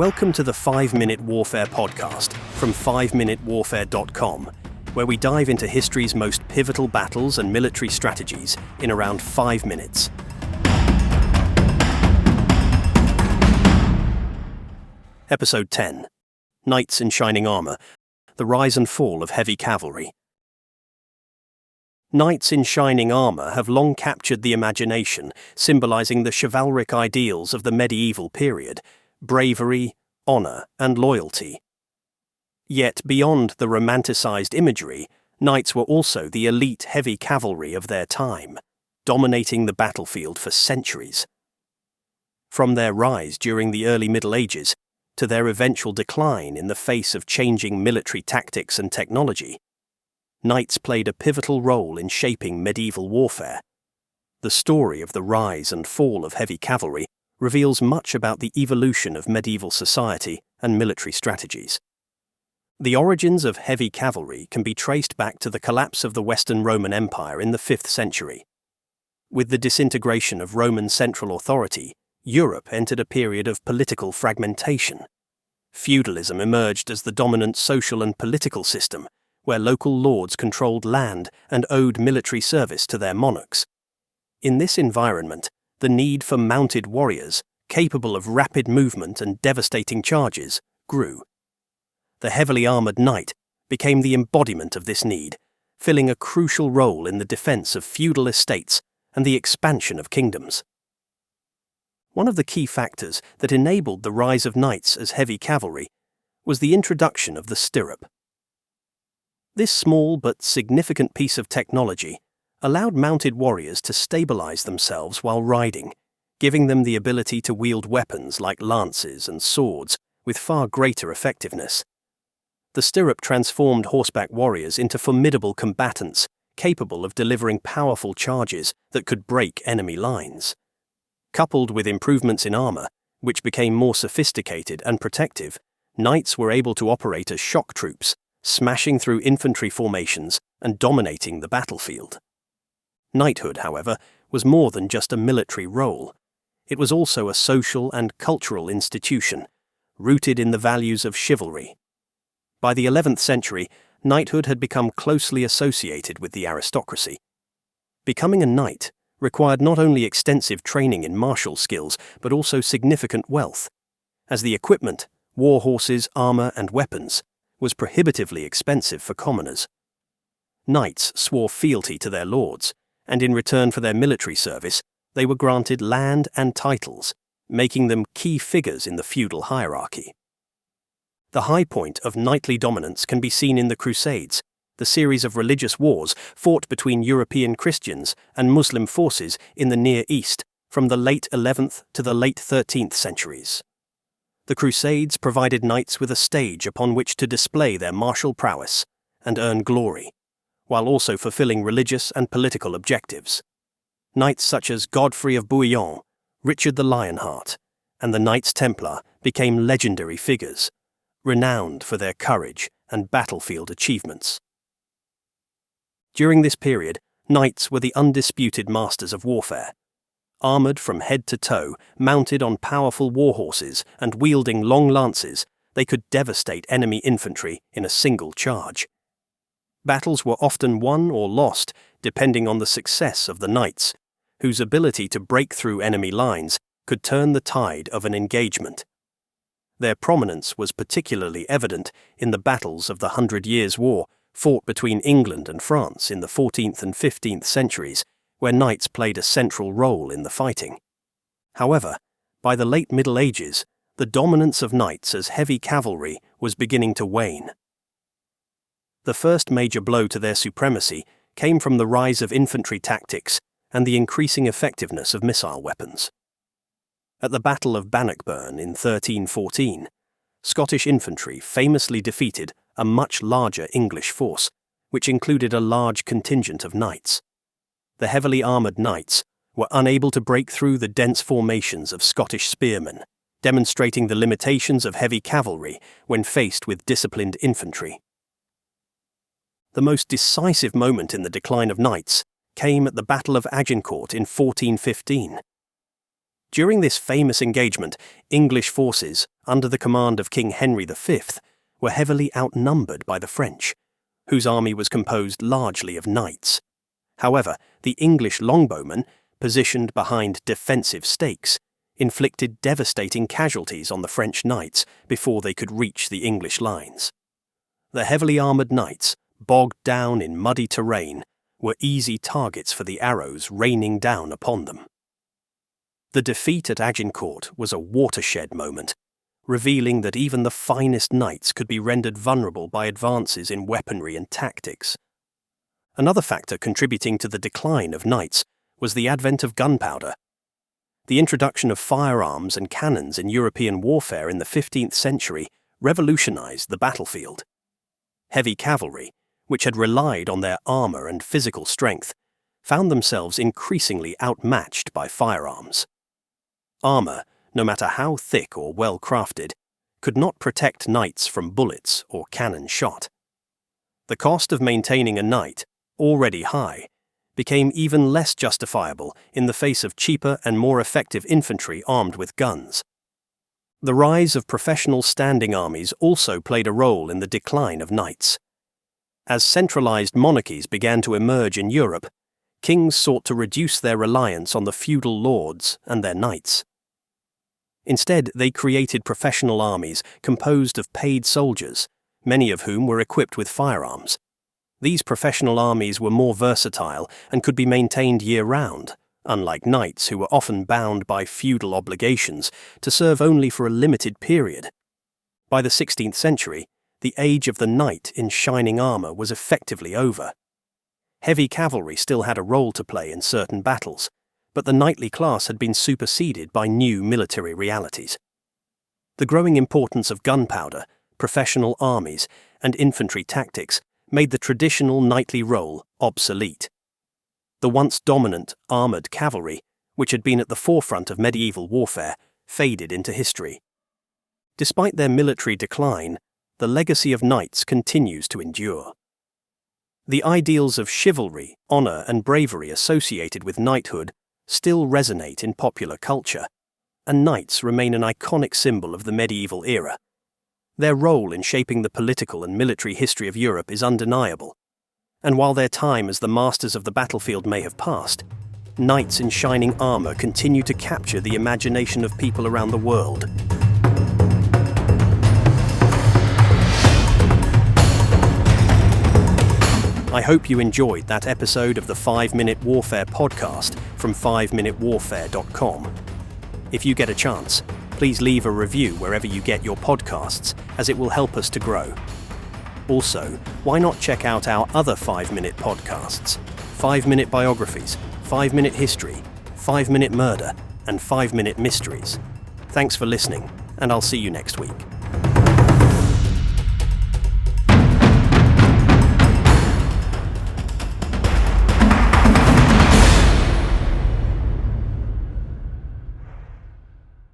Welcome to the 5-Minute Warfare podcast from 5minutewarfare.com, where we dive into history's most pivotal battles and military strategies in around 5 minutes. Episode 10. Knights in Shining Armour, the Rise and Fall of Heavy Cavalry. Knights in shining armour have long captured the imagination, symbolising the chivalric ideals of the medieval period: bravery, honour, and loyalty. Yet beyond the romanticised imagery, knights were also the elite heavy cavalry of their time, dominating the battlefield for centuries. From their rise during the early Middle Ages to their eventual decline in the face of changing military tactics and technology, knights played a pivotal role in shaping medieval warfare. The story of the rise and fall of heavy cavalry reveals much about the evolution of medieval society and military strategies. The origins of heavy cavalry can be traced back to the collapse of the Western Roman Empire in the 5th century. With the disintegration of Roman central authority, Europe entered a period of political fragmentation. Feudalism emerged as the dominant social and political system, where local lords controlled land and owed military service to their monarchs. In this environment, the need for mounted warriors, capable of rapid movement and devastating charges, grew. The heavily armoured knight became the embodiment of this need, filling a crucial role in the defence of feudal estates and the expansion of kingdoms. One of the key factors that enabled the rise of knights as heavy cavalry was the introduction of the stirrup. This small but significant piece of technology allowed mounted warriors to stabilize themselves while riding, giving them the ability to wield weapons like lances and swords with far greater effectiveness. The stirrup transformed horseback warriors into formidable combatants, capable of delivering powerful charges that could break enemy lines. Coupled with improvements in armor, which became more sophisticated and protective, knights were able to operate as shock troops, smashing through infantry formations and dominating the battlefield. Knighthood, however, was more than just a military role. It was also a social and cultural institution, rooted in the values of chivalry. By the 11th century, knighthood had become closely associated with the aristocracy. Becoming a knight required not only extensive training in martial skills, but also significant wealth, as the equipment, war horses, armour, and weapons was prohibitively expensive for commoners. Knights swore fealty to their lords, and in return for their military service, they were granted land and titles, making them key figures in the feudal hierarchy. The high point of knightly dominance can be seen in the Crusades, the series of religious wars fought between European Christians and Muslim forces in the Near East from the late 11th to the late 13th centuries. The Crusades provided knights with a stage upon which to display their martial prowess and earn glory, while also fulfilling religious and political objectives. Knights such as Godfrey of Bouillon, Richard the Lionheart, and the Knights Templar became legendary figures, renowned for their courage and battlefield achievements. During this period, knights were the undisputed masters of warfare. Armoured from head to toe, mounted on powerful war horses and wielding long lances, they could devastate enemy infantry in a single charge. Battles were often won or lost depending on the success of the knights, whose ability to break through enemy lines could turn the tide of an engagement. Their prominence was particularly evident in the battles of the 100 Years' War, fought between England and France in the 14th and 15th centuries, where knights played a central role in the fighting. However, by the late Middle Ages, the dominance of knights as heavy cavalry was beginning to wane. The first major blow to their supremacy came from the rise of infantry tactics and the increasing effectiveness of missile weapons. At the Battle of Bannockburn in 1314, Scottish infantry famously defeated a much larger English force, which included a large contingent of knights. The heavily armoured knights were unable to break through the dense formations of Scottish spearmen, demonstrating the limitations of heavy cavalry when faced with disciplined infantry. The most decisive moment in the decline of knights came at the Battle of Agincourt in 1415. During this famous engagement, English forces, under the command of King Henry V, were heavily outnumbered by the French, whose army was composed largely of knights. However, the English longbowmen, positioned behind defensive stakes, inflicted devastating casualties on the French knights before they could reach the English lines. The heavily armoured knights, bogged down in muddy terrain, were easy targets for the arrows raining down upon them. The defeat at Agincourt was a watershed moment, revealing that even the finest knights could be rendered vulnerable by advances in weaponry and tactics. Another factor contributing to the decline of knights was the advent of gunpowder. The introduction of firearms and cannons in European warfare in the 15th century revolutionized the battlefield. Heavy cavalry, which had relied on their armor and physical strength, found themselves increasingly outmatched by firearms. Armor, no matter how thick or well crafted, could not protect knights from bullets or cannon shot. The cost of maintaining a knight, already high, became even less justifiable in the face of cheaper and more effective infantry armed with guns. The rise of professional standing armies also played a role in the decline of knights. As centralized monarchies began to emerge in Europe, kings sought to reduce their reliance on the feudal lords and their knights. Instead, they created professional armies composed of paid soldiers, many of whom were equipped with firearms. These professional armies were more versatile and could be maintained year-round, unlike knights who were often bound by feudal obligations to serve only for a limited period. By the 16th century, the age of the knight in shining armour was effectively over. Heavy cavalry still had a role to play in certain battles, but the knightly class had been superseded by new military realities. The growing importance of gunpowder, professional armies, and infantry tactics made the traditional knightly role obsolete. The once dominant armoured cavalry, which had been at the forefront of medieval warfare, faded into history. Despite their military decline, the legacy of knights continues to endure. The ideals of chivalry, honour, and bravery associated with knighthood still resonate in popular culture, and knights remain an iconic symbol of the medieval era. Their role in shaping the political and military history of Europe is undeniable, and while their time as the masters of the battlefield may have passed, knights in shining armour continue to capture the imagination of people around the world. I hope you enjoyed that episode of the 5-Minute Warfare podcast from 5minutewarfare.com. If you get a chance, please leave a review wherever you get your podcasts, as it will help us to grow. Also, why not check out our other 5-minute podcasts, 5-minute biographies, 5-minute history, 5-minute murder, and 5-minute mysteries. Thanks for listening, and I'll see you next week.